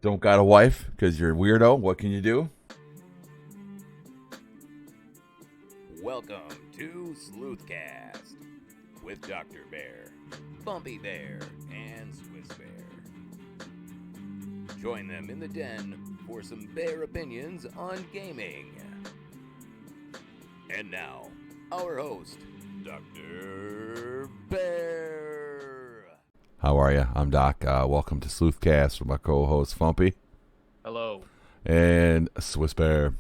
Don't got a wife because you're a weirdo. What can you do? Welcome to Sleuthcast with Dr. Bear, Bumpy Bear, and Swiss Bear. Join them in the den for some bear opinions on gaming. And now, our host, Dr. Bear. How are you? I'm Doc. Welcome to Sleuthcast with my co-host Fumpy Hello. and Swiss Bear.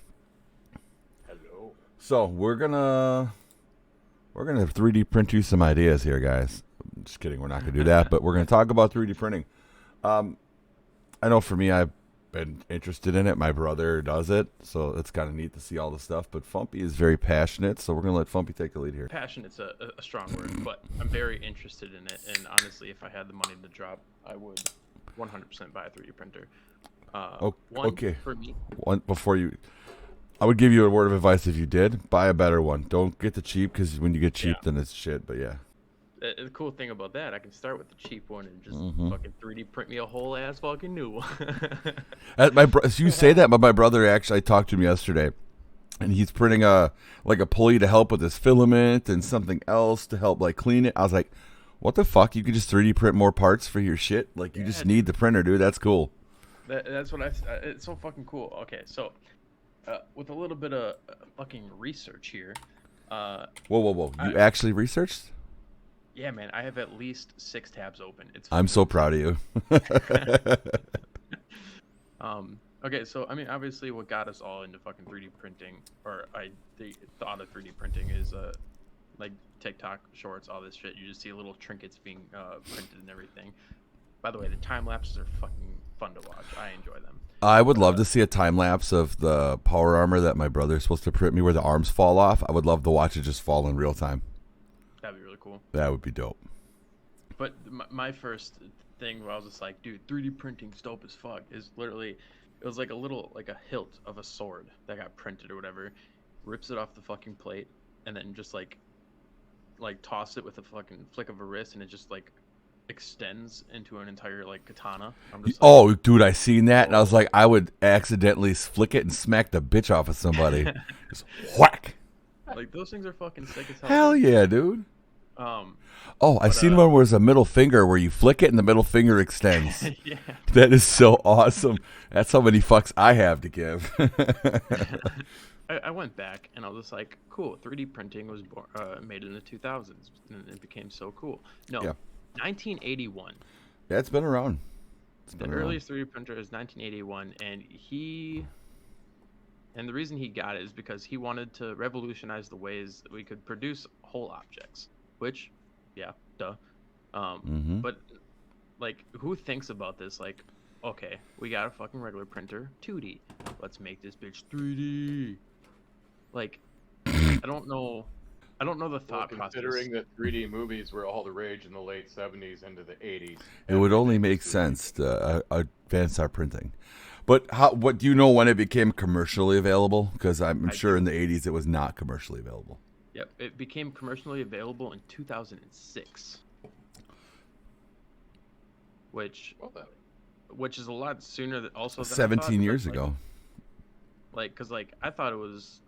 Hello. So we're gonna 3D print you some ideas here, guys. Just kidding. We're not gonna do that, but we're gonna talk about 3D printing. I know for me, I've been interested in it. My brother does it, so it's kind of neat to see all the stuff. But Fumpy is very passionate, so we're gonna let Fumpy take the lead here. Passionate's a strong word, but I'm very interested in it. And honestly, if I had the money to drop, I would 100% buy a 3D printer. Okay. For me. I would give you a word of advice if you did. Buy a better one. Don't get the cheap, because when you get cheap, then it's shit. But yeah. The cool thing about that, I can start with the cheap one and just fucking 3D print me a whole ass fucking new one. You say that, but my brother actually, I talked to him yesterday, and he's printing a pulley to help with his filament and something else to help clean it. I was like, what the fuck? You could just 3D print more parts for your shit? You just need the printer, dude. That's cool. That's what it's so fucking cool. Okay, so with a little bit of fucking research here. Whoa. You actually researched? Yeah, man, I have at least 6 tabs open. I'm so proud of you. Okay, so I mean, obviously, what got us all into fucking 3D printing, or the thought of 3D printing, is like TikTok shorts, all this shit. You just see little trinkets being printed and everything. By the way, the time lapses are fucking fun to watch. I enjoy them. I would love to see a time lapse of the power armor that my brother's supposed to print me, where the arms fall off. I would love to watch it just fall in real time. That'd be really cool. That would be dope. But my first thing where I was just like, dude, 3D printing's dope as fuck, is literally, it was like a hilt of a sword that got printed or whatever, rips it off the fucking plate, and then just like toss it with a fucking flick of a wrist, and it just extends into an entire katana. I'm just Dude, I seen that, and I was like, I would accidentally flick it and smack the bitch off of somebody. Just whack. Those things are fucking sick as hell. Hell yeah, dude. I seen one where it's a middle finger where you flick it and the middle finger extends. Yeah. That is so awesome. That's how many fucks I have to give. I went back and I was just like, cool, 3D printing was made in the 2000s, and it became so cool. No, yeah. 1981. Yeah, it's been around. The earliest 3D printer is 1981, and the reason he got it is because he wanted to revolutionize the ways that we could produce whole objects. Which, yeah, duh. But who thinks about this? Okay, we got a fucking regular printer, 2D. Let's make this bitch 3D. I don't know the thought process. Considering that 3D movies were all the rage in the late 70s into the 80s. It would only make sense to advance our printing. But what do you know when it became commercially available? Because I'm sure in the 80s it was not commercially available. Yep, it became commercially available in 2006. Which is a lot sooner than 17 years ago. Because I thought it was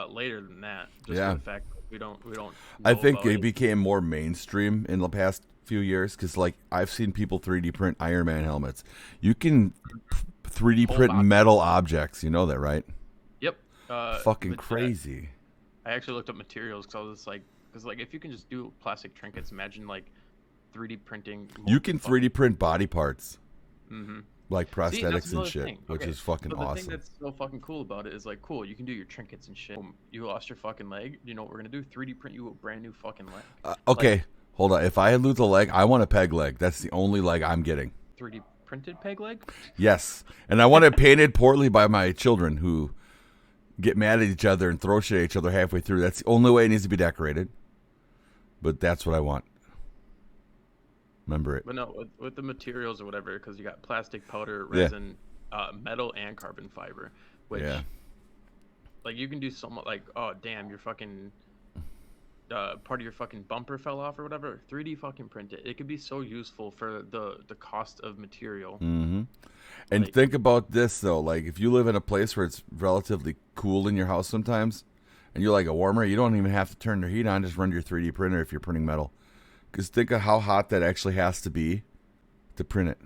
later than that. Just yeah. for the fact that we don't know I think about it became more mainstream in the past few years, because I've seen people 3D print Iron Man helmets. You can 3D print metal objects. You know that, right? Yep. Fucking crazy. I actually looked up materials because I was just because if you can just do plastic trinkets, imagine 3D printing. You can 3D print body parts. Mm-hmm. Like prosthetics and shit, which is fucking awesome. The thing that's so fucking cool about it is cool, you can do your trinkets and shit. You lost your fucking leg. You know what we're gonna do? 3D print you a brand new fucking leg. Okay, hold on. If I lose a leg, I want a peg leg. That's the only leg I'm getting. 3D printed peg leg? Yes, and I want it painted poorly by my children, who get mad at each other and throw shit at each other halfway through. That's the only way it needs to be decorated. But that's what I want. Remember it. But no, with the materials or whatever, because you got plastic, powder, resin, metal, and carbon fiber, which you can do so much. Oh damn, you're fucking part of your fucking bumper fell off or whatever, 3D fucking print it. It could be so useful for the cost of material. Mm-hmm. And Like, think about this though, like if you live in a place where it's relatively cool in your house sometimes, and you like a warmer, you don't even have to turn the heat on. Just run your 3D printer if you're printing metal. Because think of how hot that actually has to be to print it.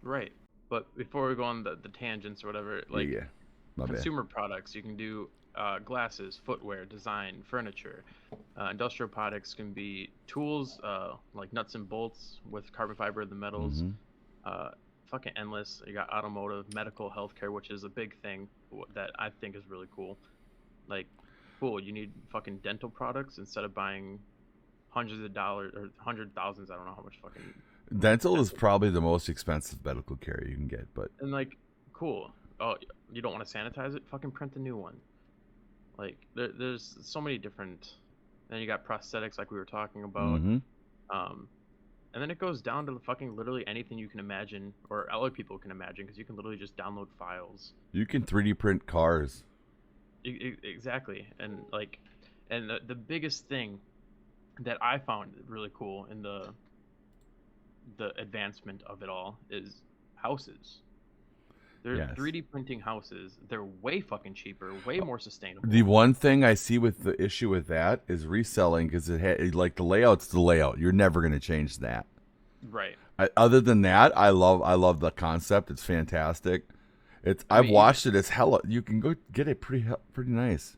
right. But before we go on the tangents or whatever, like Yeah. My bad. consumer products, you can do glasses, footwear, design, furniture. Industrial products can be tools, like nuts and bolts with carbon fiber in the metals. Mm-hmm. Uh, Fucking endless. You got automotive, medical, healthcare, which is a big thing that I think is really cool. Like, cool, you need fucking dental products instead of buying hundreds of dollars or hundred thousands. I don't know how much fucking. Dental is probably the most expensive medical care you can get, but And like, cool. Oh, you don't want to sanitize it? Fucking print a new one. Like, there's so many different. Then you got prosthetics, like we were talking about. mm-hmm. Um, and then it goes down to fucking literally anything you can imagine, or other people can imagine, because you can literally just download files. You can 3D print cars. Exactly, and like, and the biggest thing that I found really cool in the advancement of it all is houses. They're Yes. 3D printing houses. They're way fucking cheaper, way more sustainable. The one thing I see with the issue with that is reselling, because like the layout's the layout. You're never going to change that. Right. Other than that, I love the concept. It's fantastic. I've mean, watched it. It's hella. You can go get it pretty nice.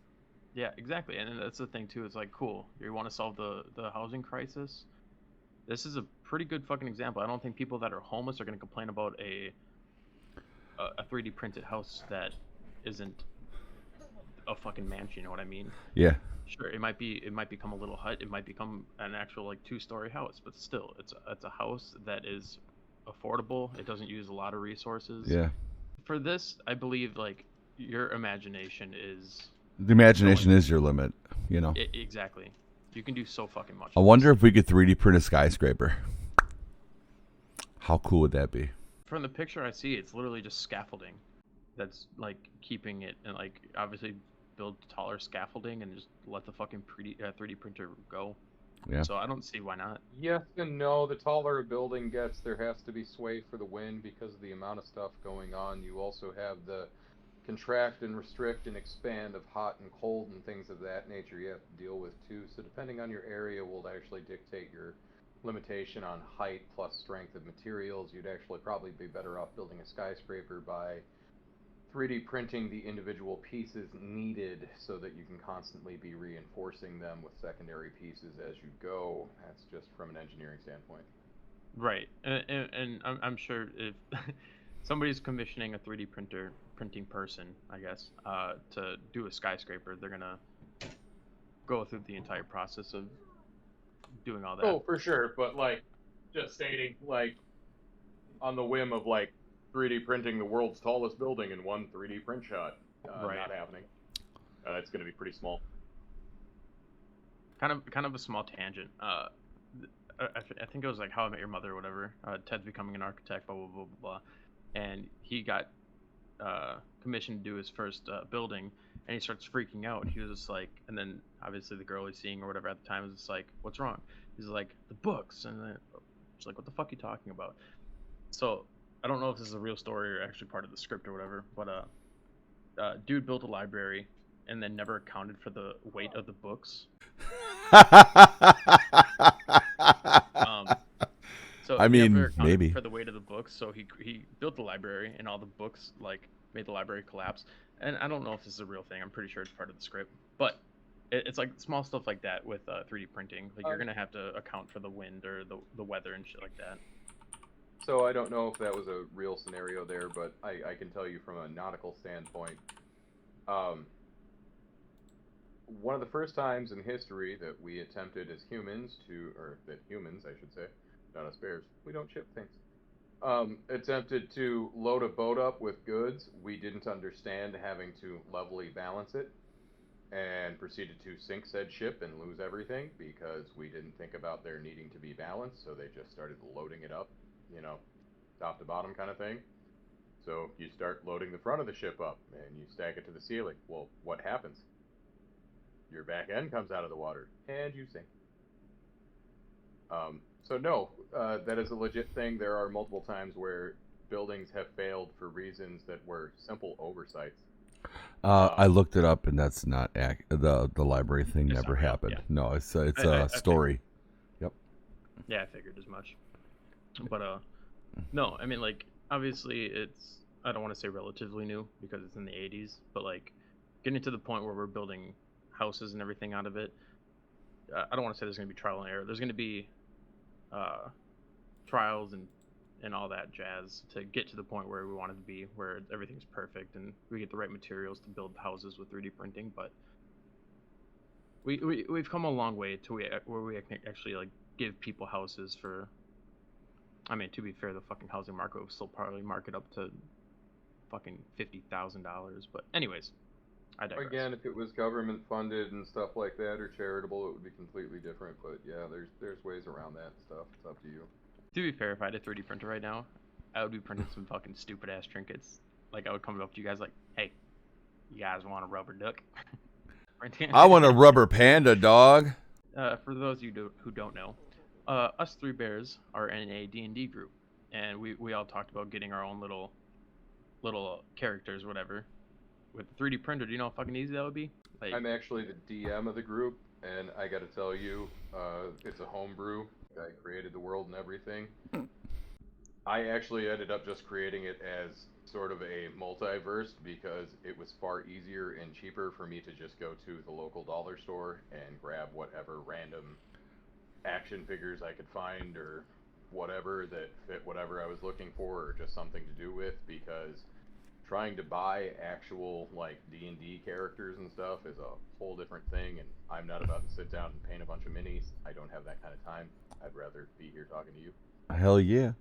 Yeah, exactly. And that's the thing too. It's like, cool. You want to solve the housing crisis? This is a pretty good fucking example. I don't think people that are homeless are going to complain about a 3D printed house that isn't a fucking mansion. You know what I mean? Yeah. Sure, it might become a little hut. It might become an actual like 2-story house, but still, it's a house that is affordable. It doesn't use a lot of resources. Yeah. For this, I believe like your imagination is The imagination is your limit. You know. exactly. You can do so fucking much. I wonder if we could 3D print a skyscraper. How cool would that be? From the picture I see, it's literally just scaffolding that's like keeping it, and like obviously build taller scaffolding and just let the fucking 3D printer go. Yeah. So I don't see why not. Yes and no. The taller a building gets, there has to be sway for the wind because of the amount of stuff going on. You also have the contract and restrict and expand of hot and cold and things of that nature you have to deal with too. So depending on your area will actually dictate your limitation on height plus strength of materials. You'd actually probably be better off building a skyscraper by 3D printing the individual pieces needed so that you can constantly be reinforcing them with secondary pieces as you go. That's just from an engineering standpoint. Right, and I'm sure if somebody's commissioning a 3D printing person, I guess, to do a skyscraper, they're gonna go through the entire process of doing all that. Oh, for sure, but like, just stating, like, on the whim of like 3D printing the world's tallest building in one 3D print shot, Right. not happening. It's going to be pretty small. Kind of a small tangent. I think it was like How I Met Your Mother or whatever. Ted's becoming an architect, blah blah blah blah blah, and he got commissioned to do his first building, and he starts freaking out. He was just like, and then obviously the girl he's seeing or whatever at the time is just like, "What's wrong?" He's like, "The books," and then she's like, "What the fuck are you talking about?" So I don't know if this is a real story or actually part of the script or whatever, but dude built a library and then never accounted for the weight of the books. So I he mean, never accounted maybe. for the weight of the books. So he built the library and all the books like made the library collapse. And I don't know if this is a real thing. I'm pretty sure it's part of the script, but it's like small stuff like that with 3D printing. Like you're gonna have to account for the wind or the weather and shit like that. So I don't know if that was a real scenario there, but I can tell you from a nautical standpoint, one of the first times in history that we attempted as humans or that humans, I should say, not us bears, we don't ship things, attempted to load a boat up with goods, we didn't understand having to levelly balance it, and proceeded to sink said ship and lose everything because we didn't think about there needing to be balanced, so they just started loading it up, top to bottom kind of thing. So you start loading the front of the ship up, and you stack it to the ceiling. Well, what happens? your back end comes out of the water, and you sink. So no, that is a legit thing. There are multiple times where buildings have failed for reasons that were simple oversights. I looked it up, and that's not the library thing It's never not real, happened. yeah. No, it's I a story. Yep. Yeah, I figured as much. But no, I mean, like, obviously it's, I don't want to say relatively new because it's in the 80s, but like getting to the point where we're building houses and everything out of it, I don't want to say there's going to be trial and error. There's going to be trials and all that jazz to get to the point where we want it to be, where everything's perfect and we get the right materials to build houses with 3D printing. But we've come a long way to where we can actually like give people houses for. I mean, to be fair, the fucking housing market will still probably mark it up to fucking $50,000. But anyways, I digress. Again, if it was government funded and stuff like that or charitable, it would be completely different. But yeah, there's ways around that stuff. It's up to you. To be fair, if I had a 3D printer right now, I would be printing some fucking stupid ass trinkets. Like I would come up to you guys like, "Hey, you guys want a rubber duck?" I want a rubber panda, dog. For those of you who don't know, us three bears are in a D&D group, and we all talked about getting our own little characters, whatever. With the 3D printer, do you know how fucking easy that would be? Like, I'm actually the DM of the group, and I got to tell you, it's a homebrew. I created the world and everything. I actually ended up just creating it as sort of a multiverse because it was far easier and cheaper for me to just go to the local dollar store and grab whatever random action figures I could find or whatever that fit whatever I was looking for or just something to do with, because trying to buy actual like D&D characters and stuff is a whole different thing, and I'm not about to sit down and paint a bunch of minis. I don't have that kind of time. I'd rather be here talking to you. Hell yeah.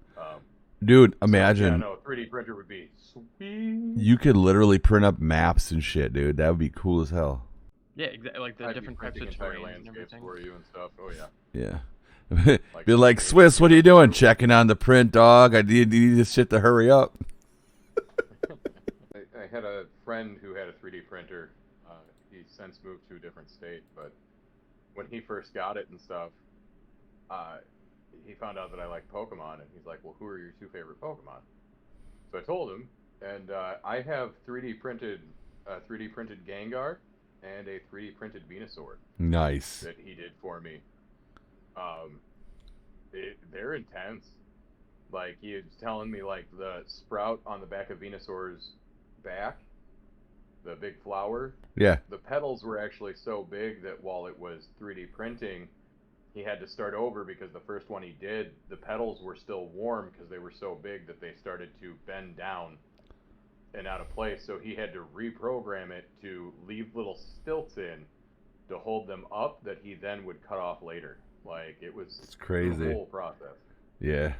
Dude, imagine. So, yeah, no, 3D printer would be sweet. You could literally print up maps and shit, dude. That would be cool as hell. yeah, exactly. Like the I'd different be types printing of entire terrains and landscapes everything. for you and stuff. Oh yeah. Yeah. Be like, Swiss, what are you doing? Checking on the print, dog. I need this shit to hurry up. I had a friend who had a 3D printer. He's since moved to a different state, but when he first got it and stuff, he found out that I liked Pokemon, and he's like, well, who are your two favorite Pokemon? So I told him, and I have 3D printed Gengar and a 3D printed Venusaur. Nice. That he did for me. They're intense. Like, he was telling me, like, the sprout on the back of Venusaur's back, the big flower, Yeah. the petals were actually so big that while it was 3D printing, he had to start over because the first one he did, the petals were still warm because they were so big that they started to bend down and out of place. So he had to reprogram it to leave little stilts in to hold them up that he then would cut off later. Like, it's crazy. The whole process. Yeah.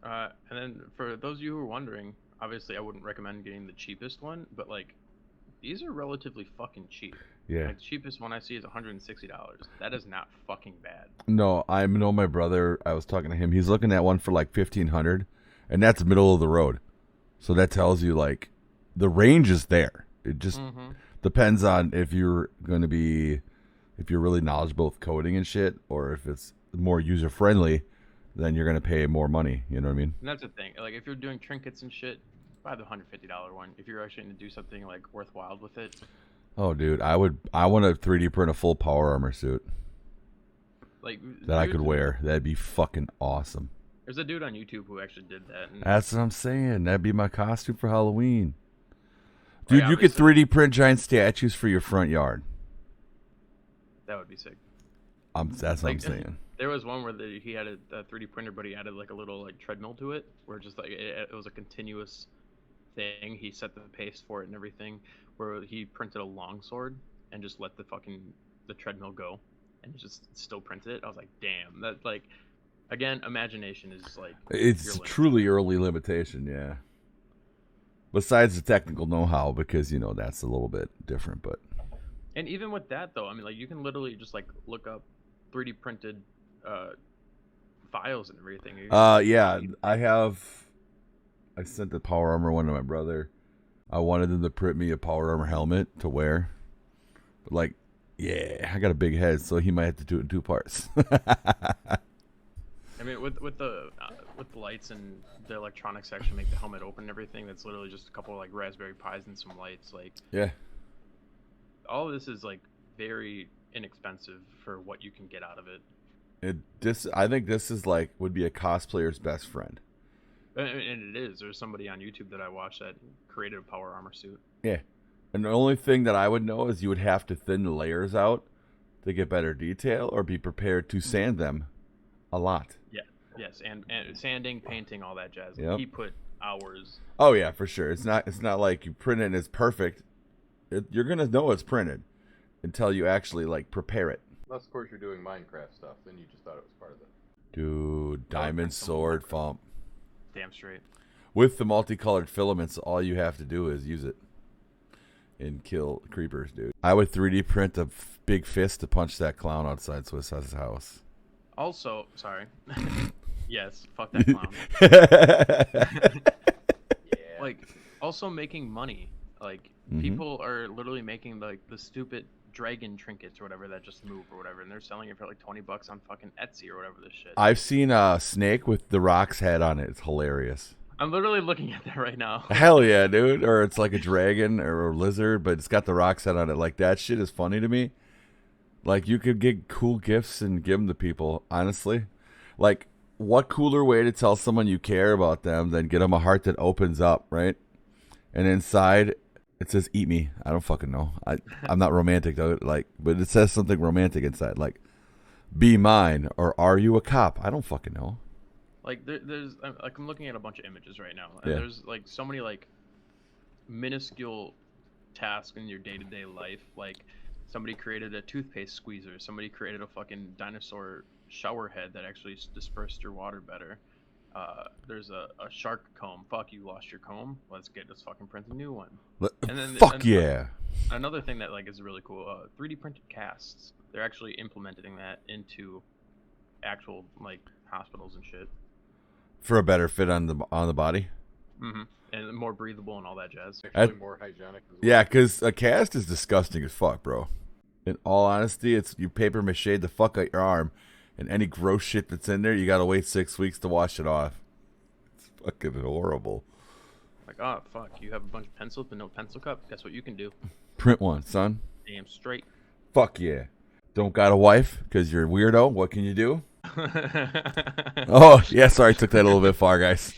And then for those of you who are wondering, obviously I wouldn't recommend getting the cheapest one, but like these are relatively fucking cheap. Yeah. Like, the cheapest one I see is $160. That is not fucking bad. No, I know my brother. I was talking to him. He's looking at one for like $1,500, and that's middle of the road. So that tells you like the range is there. It just depends on if you're really knowledgeable with coding and shit, or if it's more user friendly, then you're gonna pay more money. You know what I mean? And that's the thing. Like, if you're doing trinkets and shit, buy the $150 one. If you're actually going to do something like worthwhile with it. Oh, dude, I want to 3D print a full power armor suit Like that I could wear. That'd be fucking awesome. There's a dude on YouTube who actually did that. And that's what I'm saying. That'd be my costume for Halloween. Dude, like, you could 3D print giant statues for your front yard. That would be sick. That's what I'm saying. There was one where he had a 3D printer, but he added like a little like treadmill to it, where just like it was a continuous thing. He set the pace for it and everything, where he printed a longsword and just let the treadmill go, and just still printed it. I was like, damn, that, like, again, imagination is like, it's truly early limitation, yeah. Besides the technical know-how, because that's a little bit different, but. And even with that though, I mean, like, you can literally just like look up 3D printed files and everything. Yeah, I sent the power armor one to my brother. I wanted him to print me a power armor helmet to wear. But like, Yeah, I got a big head, so he might have to do it in 2 parts. I mean, with the lights and the electronics actually make the helmet open and everything. That's literally just a couple of like Raspberry Pis and some lights. Like, Yeah. all of this is like very inexpensive for what you can get out of it. I think this is like would be a cosplayer's best friend. And it is. There's somebody on YouTube that I watched that created a power armor suit. Yeah. And the only thing that I would know is you would have to thin the layers out to get better detail or be prepared to sand them a lot. Yeah. Yes, and sanding, painting, all that jazz. Yep. He put hours. Oh yeah, for sure. It's not like you print it and it's perfect. You're going to know it's printed until you actually like prepare it. Unless, of course, you're doing Minecraft stuff, then you just thought it was part of it. Dude, diamond sword fump. Damn straight. With the multicolored filaments, all you have to do is use it and kill creepers, dude. I would 3D print a big fist to punch that clown outside Swiss's house. Also, sorry. Yes, fuck that clown. Yeah. Like, also making money. Like, people are literally making like the stupid dragon trinkets or whatever that just move or whatever, and they're selling it for like $20 on fucking Etsy or whatever this shit. I've seen a snake with the Rock's head on it. It's hilarious. I'm literally looking at that right now. Hell yeah, dude. Or it's like a dragon or a lizard, but it's got the Rock's head on it. Like, that shit is funny to me. Like, you could get cool gifts and give them to people, honestly. Like, what cooler way to tell someone you care about them than get them a heart that opens up, right? And inside, it says, eat me. I don't fucking know. I'm not romantic, though. Like, but it says something romantic inside. Like, be mine, or are you a cop? I don't fucking know. Like there's like I'm looking at a bunch of images right now, and Yeah. there's like so many like minuscule tasks in your day-to-day life. Like somebody created a toothpaste squeezer, somebody created a fucking dinosaur shower head that actually dispersed your water better. There's a shark comb. Fuck, you lost your comb. Let's fucking print a new one. And then Fuck yeah. Another thing that like is really cool, 3D printed casts. They're actually implementing that into actual like hospitals and shit. For a better fit on the body. Mm-hmm. And more breathable and all that jazz. Actually, more hygienic as well. Yeah, because a cast is disgusting as fuck, bro. In all honesty, it's you paper mache the fuck out your arm, and any gross shit that's in there, you gotta wait 6 weeks to wash it off. It's fucking horrible. Like, oh fuck, you have a bunch of pencils but no pencil cup? Guess what you can do? Print one, son. Damn straight. Fuck yeah. Don't got a wife because you're a weirdo. What can you do? Oh, yeah, sorry, took that a little bit far, guys.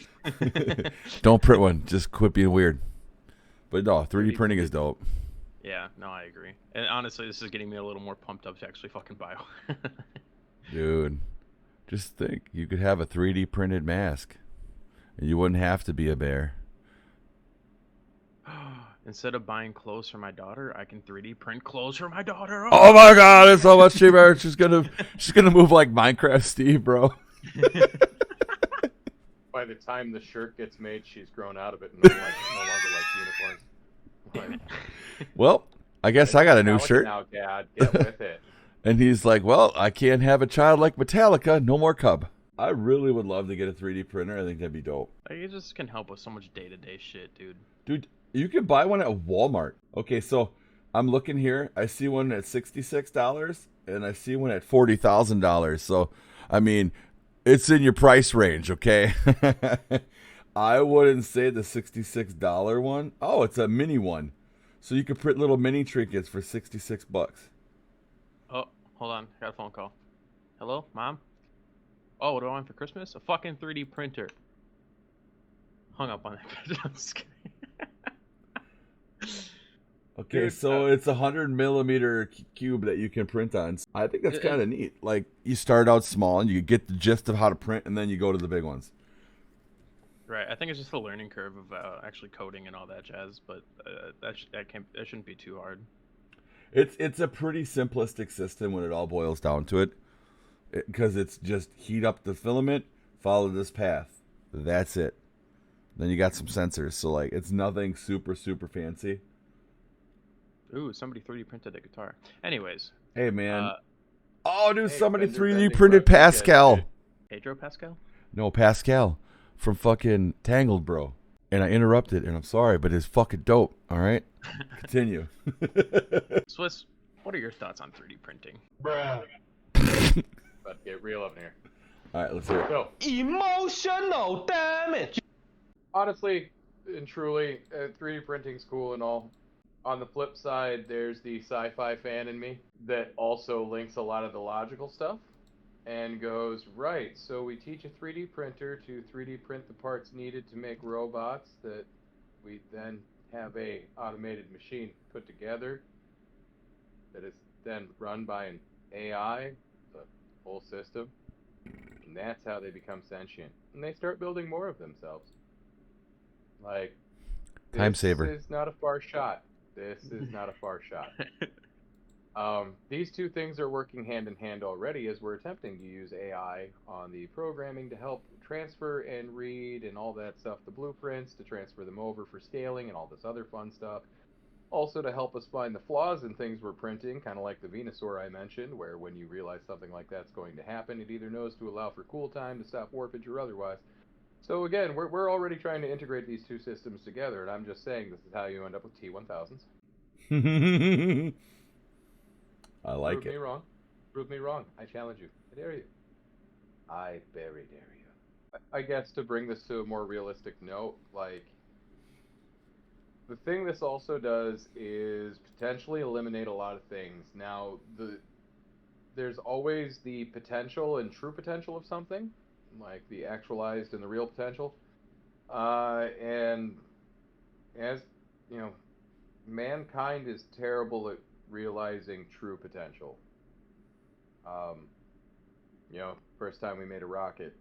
Don't print one. Just quit being weird. But no, 3D printing is dope. Yeah, no, I agree. And honestly, this is getting me a little more pumped up to actually fucking buy one. Dude, just think. You could have a 3D printed mask. And you wouldn't have to be a bear. Instead of buying clothes for my daughter, I can 3D print clothes for my daughter. Oh my god, it's so much cheaper. She's gonna move like Minecraft Steve, bro. By the time the shirt gets made, she's grown out of it and no longer likes uniforms. Like, Well, I guess I got a new Metallica shirt. now, Dad. Get with it. And he's like, well, I can't have a child like Metallica. No more cub. I really would love to get a 3D printer. I think that'd be dope. Like, it just can help with so much day-to-day shit, dude. Dude, you can buy one at Walmart. Okay, so I'm looking here. I see one at $66 and I see one at $40,000. So, I mean, it's in your price range, okay? I wouldn't say the $66 one. Oh, it's a mini one. So you could print little mini trinkets for $66. Oh, hold on. Got a phone call. Hello, Mom? Oh, what do I want for Christmas? A fucking 3D printer. Hung up on that. I'm just kidding. Okay, Dude, so it's a 100mm cube that you can print on. I think that's kind of neat. Like, you start out small and you get the gist of how to print, and then you go to the big ones. Right, I think it's just a learning curve of actually coding and all that jazz, but that shouldn't be too hard. It's a pretty simplistic system when it all boils down to it, because it's just heat up the filament, follow this path. That's it. Then you got some sensors, so like it's nothing super fancy. Ooh, somebody 3D printed a guitar. Anyways. Hey man. Oh dude, hey, somebody Fender 3D bending printed buttons, Pascal. Pedro Pascal? No, Pascal from fucking Tangled, bro. And I interrupted, and I'm sorry, but it's fucking dope. All right, continue. Swiss, What are your thoughts on 3D printing? Bruh. Let's get real up in here. All right, let's hear it. So, Emotional damage. honestly and truly, 3D printing's cool and all. On the flip side, there's the sci-fi fan in me that also links a lot of the logical stuff and goes, right, so we teach a 3D printer to 3D print the parts needed to make robots that we then have a automated machine put together that is then run by an AI, the whole system, and that's how they become sentient. And they start building more of themselves. Like, Time saver. This is not a far shot. This is not a far shot. These two things are working hand in hand already as we're attempting to use AI on the programming to help transfer and read and all that stuff, the blueprints, to transfer them over for scaling and all this other fun stuff. Also to help us find the flaws in things we're printing, kind of like the Venusaur I mentioned, where when you realize something like that's going to happen, it either knows to allow for cool time, to stop warpage, or otherwise. So again, we're already trying to integrate these two systems together, and I'm just saying this is how you end up with T1000s. I like Prove it. me wrong. Prove me wrong. I challenge you. I dare you. I very dare you. I guess to bring this to a more realistic note, like, the thing this also does is potentially eliminate a lot of things. Now, there's always the potential and true potential of something, like the actualized and the real potential. And as you know, mankind is terrible at realizing true potential. First time we made a rocket,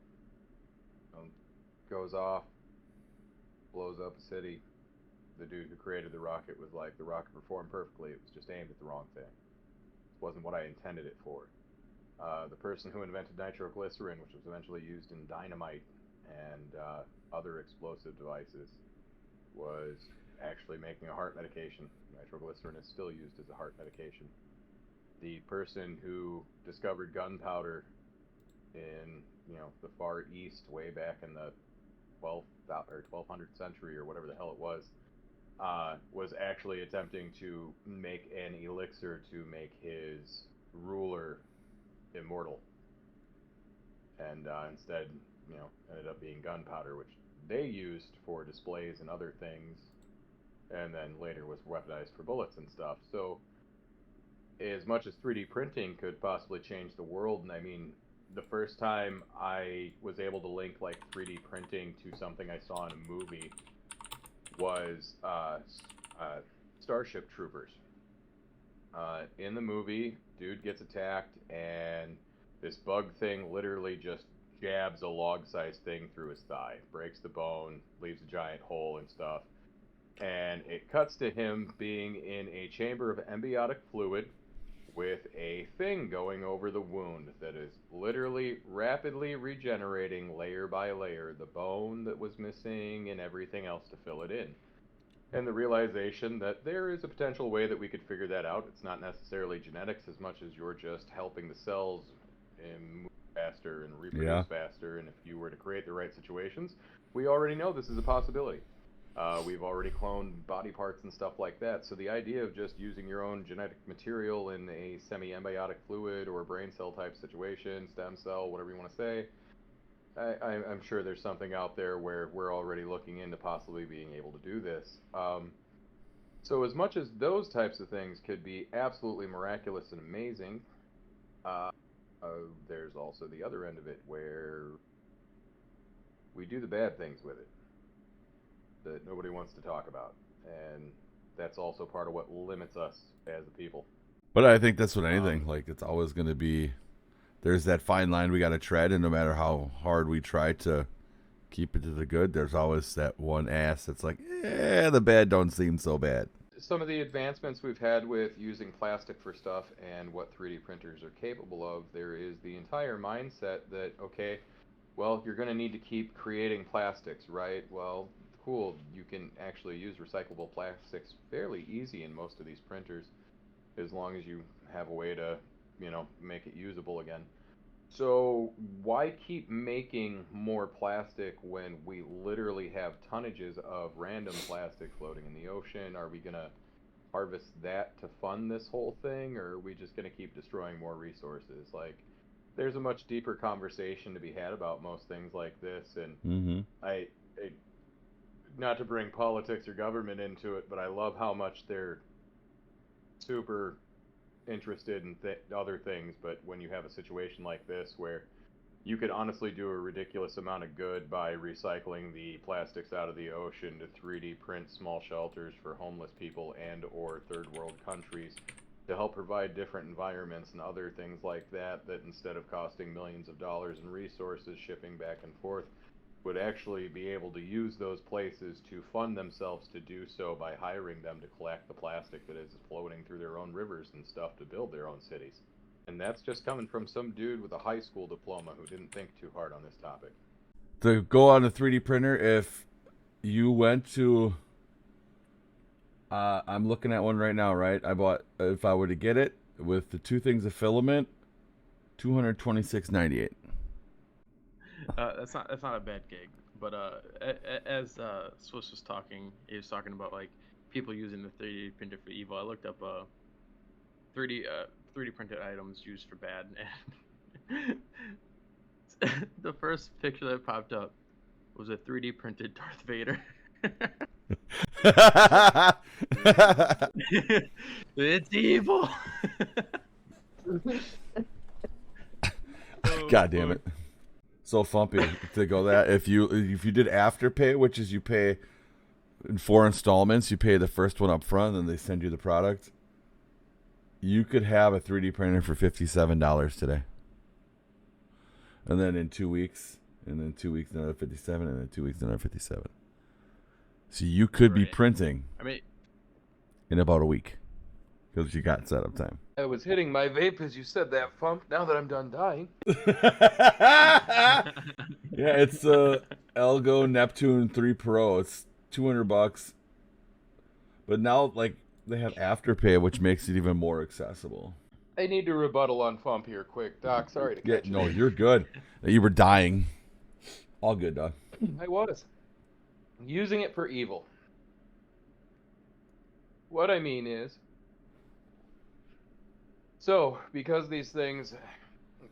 goes off, blows up a city. The dude who created the rocket was like, the rocket performed perfectly. It was just aimed at the wrong thing. It wasn't what I intended it for. The person who invented nitroglycerin, which was eventually used in dynamite and other explosive devices, was actually making a heart medication. Nitroglycerin is still used as a heart medication. The person who discovered gunpowder in the Far East way back in the 1200th century or whatever the hell it was actually attempting to make an elixir to make his ruler immortal, and instead ended up being gunpowder, which they used for displays and other things, and then later was weaponized for bullets and stuff. So as much as 3D printing could possibly change the world, and I mean, the first time I was able to link like 3D printing to something I saw in a movie was Starship Troopers. In the movie, dude gets attacked, and this bug thing literally just jabs a log-sized thing through his thigh, breaks the bone, leaves a giant hole and stuff. And it cuts to him being in a chamber of embiotic fluid with a thing going over the wound that is literally rapidly regenerating layer by layer the bone that was missing and everything else to fill it in. And the realization that there is a potential way that we could figure that out. It's not necessarily genetics as much as you're just helping the cells move faster and reproduce faster. And if you were to create the right situations, we already know this is a possibility. We've already cloned body parts and stuff like that. So the idea of just using your own genetic material in a semi-embiotic fluid or brain cell type situation, stem cell, whatever you want to say, I'm sure there's something out there where we're already looking into possibly being able to do this. So as much as those types of things could be absolutely miraculous and amazing, there's also the other end of it where we do the bad things with it that nobody wants to talk about. And that's also part of what limits us as a people. But I think that's what anything, like, it's always going to be, there's that fine line we got to tread, and no matter how hard we try to keep it to the good, there's always that one ass that's like, the bad don't seem so bad. Some of the advancements we've had with using plastic for stuff and what 3D printers are capable of, there is the entire mindset that, okay, well, you're going to need to keep creating plastics, right? Well, cool, you can actually use recyclable plastics fairly easy in most of these printers, as long as you have a way to, make it usable again. So why keep making more plastic when we literally have tonnages of random plastic floating in the ocean? Are we gonna harvest that to fund this whole thing, or are we just going to keep destroying more resources? Like, there's a much deeper conversation to be had about most things like this, and Mm-hmm. I not to bring politics or government into it, but I love how much they're super interested in other things, but when you have a situation like this where you could honestly do a ridiculous amount of good by recycling the plastics out of the ocean to 3D print small shelters for homeless people and or third world countries to help provide different environments and other things like that, that instead of costing millions of dollars in resources shipping back and forth, would actually be able to use those places to fund themselves to do so by hiring them to collect the plastic that is floating through their own rivers and stuff to build their own cities. And that's just coming from some dude with a high school diploma who didn't think too hard on this topic. To go on a 3D printer, if you went to, I'm looking at one right now, right? I bought, if I were to get it with the 2 things of filament, $226.98. That's not a bad gig. But as Swiss was talking, he was talking about like people using the 3D printer for evil. I looked up 3D printed items used for bad, and the first picture that popped up was a 3D printed Darth Vader. It's evil. God damn it. So fumpy to go that. If you did Afterpay, which is you pay in 4 installments, you pay the first one up front, and then they send you the product. You could have a 3D printer for $57 today. And then in 2 weeks, and then 2 weeks another 57, and then 2 weeks another 57. So you could be printing in about a week because you got setup time. I was hitting my vape as you said that, Fump. Now that I'm done dying. Yeah, it's Elgo Neptune 3 Pro. It's $200. But now, like, they have Afterpay, which makes it even more accessible. I need to rebuttal on Fump here quick. Doc, sorry to catch you. No, you're good. You were dying. All good, Doc. I was. Using it for evil. What I mean is, so, because these things,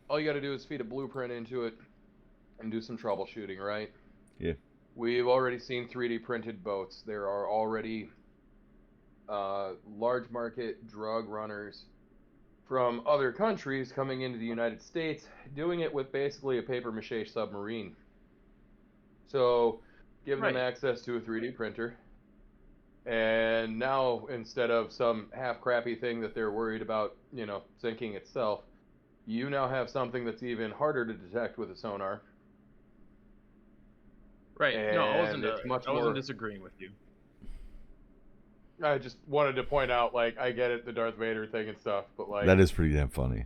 all you got to do is feed a blueprint into it and do some troubleshooting, right? Yeah. We've already seen 3D printed boats. There are already large market drug runners from other countries coming into the United States, doing it with basically a paper mache submarine. So, give them access to a 3D printer. And now, instead of some half crappy thing that they're worried about, sinking itself, you now have something that's even harder to detect with a sonar. Right. And no, I wasn't more disagreeing with you. I just wanted to point out, like, I get it, the Darth Vader thing and stuff, but like that is pretty damn funny.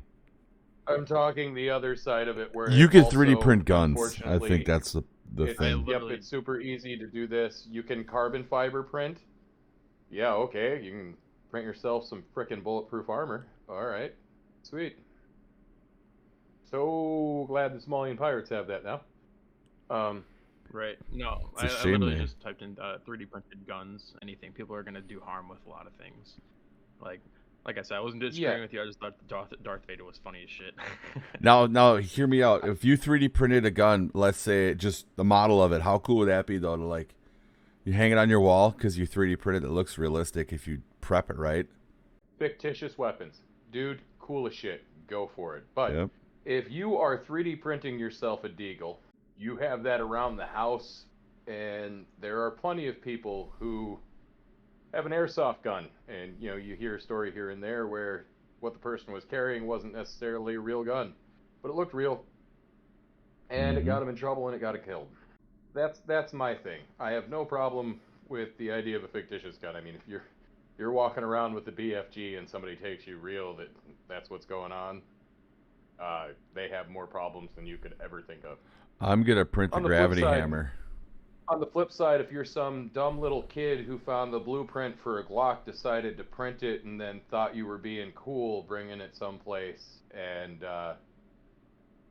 I'm talking the other side of it, where you can also, 3D print guns. I think that's the thing. Yep, it's super easy to do this. You can carbon fiber print. Yeah, okay, you can print yourself some frickin' bulletproof armor. All right, sweet. So glad the Somalian pirates have that now. Right. No, I literally just typed in 3D printed guns. Anything. People are gonna do harm with a lot of things. Like I said, I wasn't disagreeing with you. I just thought Darth Vader was funny as shit. Now, hear me out. If you 3D printed a gun, let's say just the model of it, how cool would that be though? To like, you hang it on your wall because you 3D printed it. Looks realistic if you prep it right. Fictitious weapons, dude. Cool as shit. Go for it. But if you are 3D printing yourself a deagle, you have that around the house, and there are plenty of people who have an airsoft gun, and you hear a story here and there where what the person was carrying wasn't necessarily a real gun, but it looked real, and it got him in trouble and it got him killed. That's my thing. I have no problem with the idea of a fictitious gun. I mean, if you're walking around with the BFG and somebody takes you real that's what's going on, they have more problems than you could ever think of. I'm gonna print the gravity hammer. On the flip side, if you're some dumb little kid who found the blueprint for a Glock, decided to print it, and then thought you were being cool bringing it someplace, and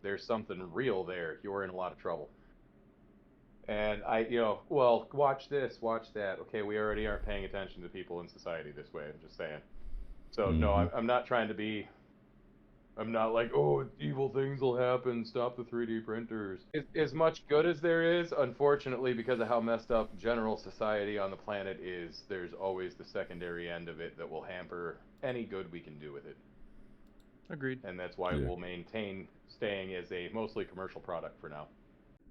there's something real there, you're in a lot of trouble. And well, watch this, watch that. Okay, we already aren't paying attention to people in society this way. I'm just saying. So no, Mhm. I'm not trying to be. I'm not like, oh, evil things will happen. Stop the 3D printers. As much good as there is, unfortunately, because of how messed up general society on the planet is, there's always the secondary end of it that will hamper any good we can do with it. Agreed. And that's why Yeah. we'll maintain staying as a mostly commercial product for now.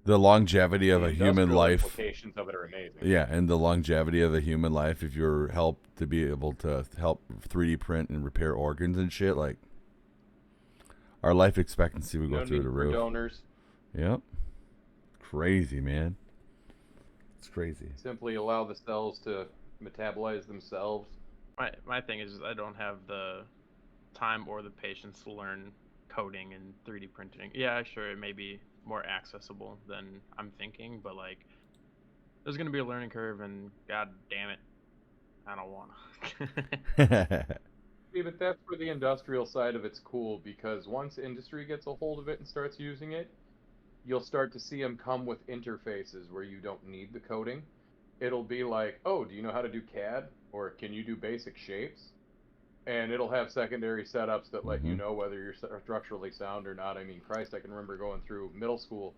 The longevity of The a human industrial life. implications of it are amazing. Yeah, and the longevity of a human life, if you're helped to be able to help 3D print and repair organs and shit, like our life expectancy would go No through need the for roof. donors. Yep. Crazy, man. It's crazy. Simply allow the cells to metabolize themselves. My thing is I don't have the time or the patience to learn coding and 3D printing. Yeah, sure, it may be more accessible than I'm thinking, but like there's gonna be a learning curve, and god damn it, I don't wanna. See, but that's where the industrial side of it's cool, because once industry gets a hold of it and starts using it, you'll start to see them come with interfaces where you don't need the coding. It'll be like, oh, do you know how to do CAD? Or can you do basic shapes? And it'll have secondary setups that let you Mhm. know whether you're structurally sound or not. I mean, Christ, I can remember going through middle school,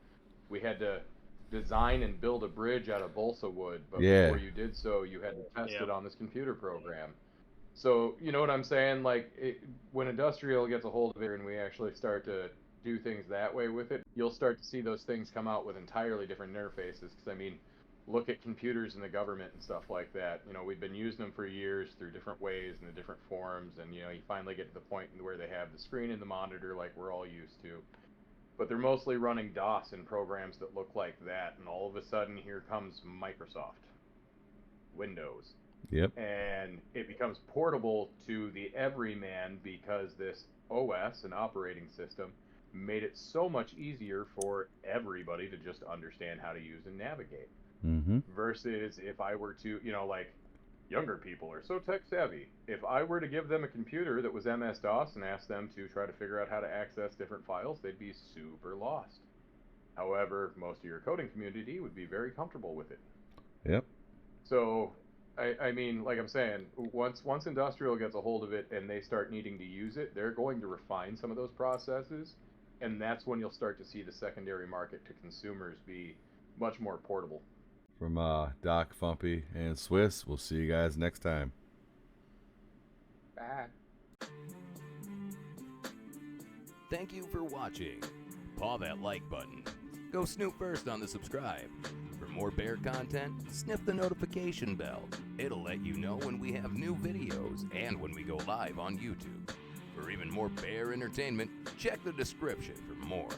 we had to design and build a bridge out of balsa wood, but Yeah. before you did so, you had to test Yeah. it on this computer program. So, you know what I'm saying? Like, when industrial gets a hold of it and we actually start to do things that way with it, you'll start to see those things come out with entirely different interfaces. Because, I mean, look at computers in the government and stuff like that. You know, we've been using them for years through different ways and the different forms, and, you know, you finally get to the point where they have the screen and the monitor like we're all used to. But they're mostly running DOS in programs that look like that, and all of a sudden here comes Microsoft, Windows. Yep. And it becomes portable to the everyman because this OS, an operating system, made it so much easier for everybody to just understand how to use and navigate. Mhm. Versus if I were to, like younger people are so tech savvy. If I were to give them a computer that was MS-DOS and ask them to try to figure out how to access different files, they'd be super lost. However, most of your coding community would be very comfortable with it. Yep. So, I mean, like I'm saying, once industrial gets a hold of it and they start needing to use it, they're going to refine some of those processes, and that's when you'll start to see the secondary market to consumers be much more portable. From Doc, Fumpy, and Swiss, we'll see you guys next time. Bye. Thank you for watching. Paw that like button. Go snoop first on the subscribe. For more bear content, sniff the notification bell. It'll let you know when we have new videos and when we go live on YouTube. For even more bear entertainment, check the description for more.